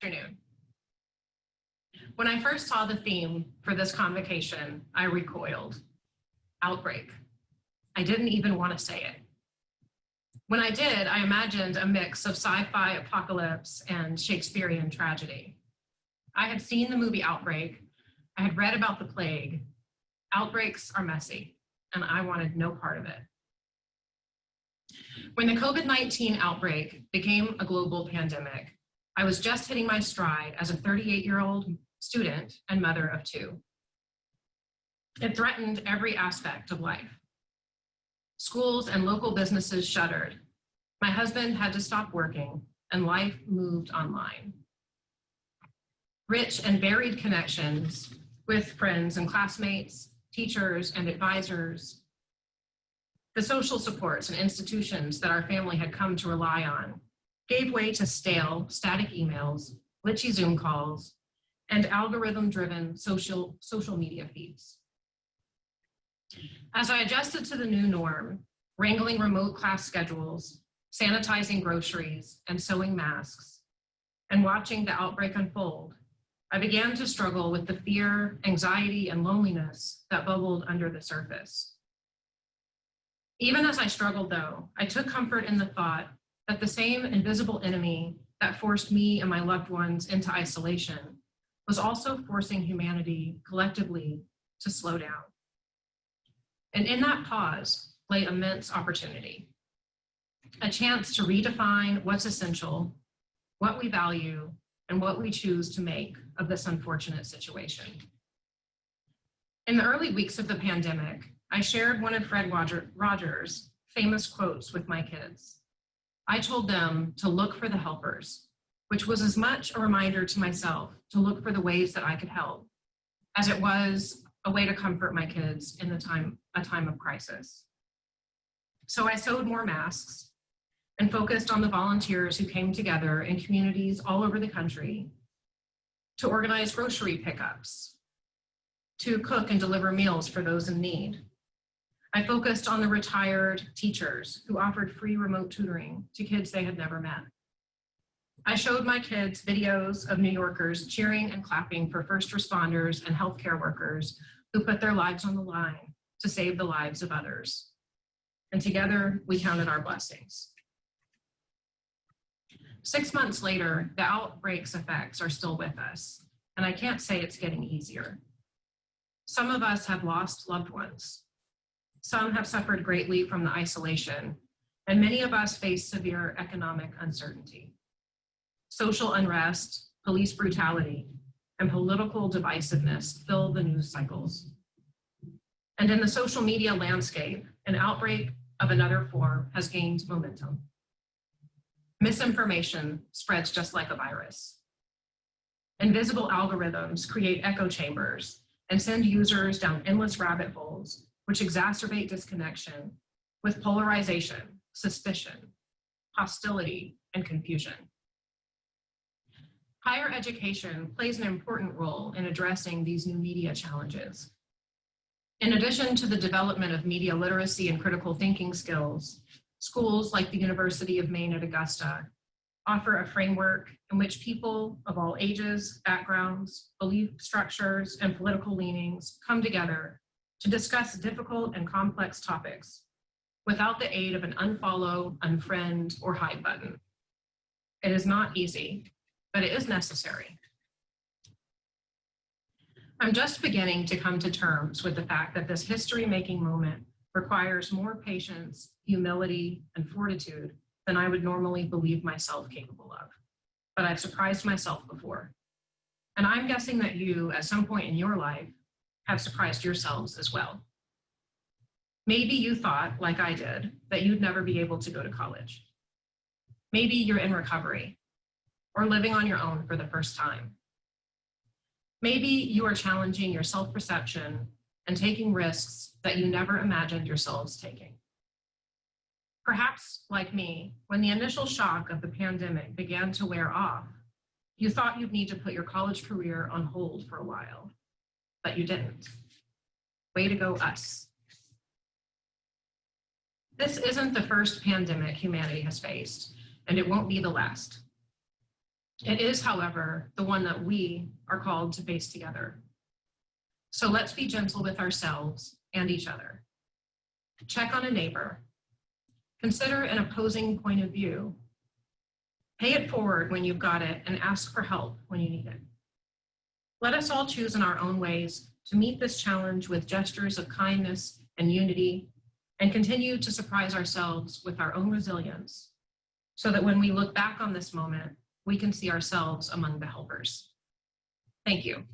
Afternoon. When I first saw the theme for this convocation, I recoiled. Outbreak. I didn't even want to say it. When I did, I imagined a mix of sci-fi apocalypse and Shakespearean tragedy. I had seen the movie Outbreak. I had read about the plague. Outbreaks are messy, and I wanted no part of it. When the COVID-19 outbreak became a global pandemic, I was just hitting my stride as a 38-year-old student and mother of two. It threatened every aspect of life. Schools and local businesses shuttered. My husband had to stop working, and life moved online. Rich and varied connections with friends and classmates, teachers and advisors, the social supports and institutions that our family had come to rely on, gave way to stale, static emails, glitchy Zoom calls, and algorithm-driven social media feeds. As I adjusted to the new norm, wrangling remote class schedules, sanitizing groceries, and sewing masks, and watching the outbreak unfold, I began to struggle with the fear, anxiety, and loneliness that bubbled under the surface. Even as I struggled, though, I took comfort in the thought that the same invisible enemy that forced me and my loved ones into isolation was also forcing humanity collectively to slow down. And in that pause lay immense opportunity, a chance to redefine what's essential, what we value, and what we choose to make of this unfortunate situation. In the early weeks of the pandemic, I shared one of Fred Rogers' famous quotes with my kids. I told them to look for the helpers, which was as much a reminder to myself to look for the ways that I could help, as it was a way to comfort my kids in a time of crisis. So I sewed more masks and focused on the volunteers who came together in communities all over the country to organize grocery pickups, to cook and deliver meals for those in need. I focused on the retired teachers who offered free remote tutoring to kids they had never met. I showed my kids videos of New Yorkers cheering and clapping for first responders and healthcare workers who put their lives on the line to save the lives of others. And together, we counted our blessings. 6 months later, the outbreak's effects are still with us, and I can't say it's getting easier. Some of us have lost loved ones. Some have suffered greatly from the isolation, and many of us face severe economic uncertainty. Social unrest, police brutality, and political divisiveness fill the news cycles. And in the social media landscape, an outbreak of another form has gained momentum. Misinformation spreads just like a virus. Invisible algorithms create echo chambers and send users down endless rabbit holes, which exacerbate disconnection with polarization, suspicion, hostility, and confusion. Higher education plays an important role in addressing these new media challenges. In addition to the development of media literacy and critical thinking skills, schools like the University of Maine at Augusta offer a framework in which people of all ages, backgrounds, belief structures, and political leanings come together to discuss difficult and complex topics without the aid of an unfollow, unfriend, or hide button. It is not easy, but it is necessary. I'm just beginning to come to terms with the fact that this history-making moment requires more patience, humility, and fortitude than I would normally believe myself capable of. But I've surprised myself before. And I'm guessing that you, at some point in your life, have surprised yourselves as well. Maybe you thought, like I did, that you'd never be able to go to college. Maybe you're in recovery or living on your own for the first time. Maybe you are challenging your self-perception and taking risks that you never imagined yourselves taking. Perhaps, like me, when the initial shock of the pandemic began to wear off, you thought you'd need to put your college career on hold for a while, but you didn't. Way to go, us. This isn't the first pandemic humanity has faced, and it won't be the last. It is, however, the one that we are called to face together. So let's be gentle with ourselves and each other. Check on a neighbor. Consider an opposing point of view. Pay it forward when you've got it and ask for help when you need it. Let us all choose in our own ways to meet this challenge with gestures of kindness and unity, and continue to surprise ourselves with our own resilience, so that when we look back on this moment, we can see ourselves among the helpers. Thank you.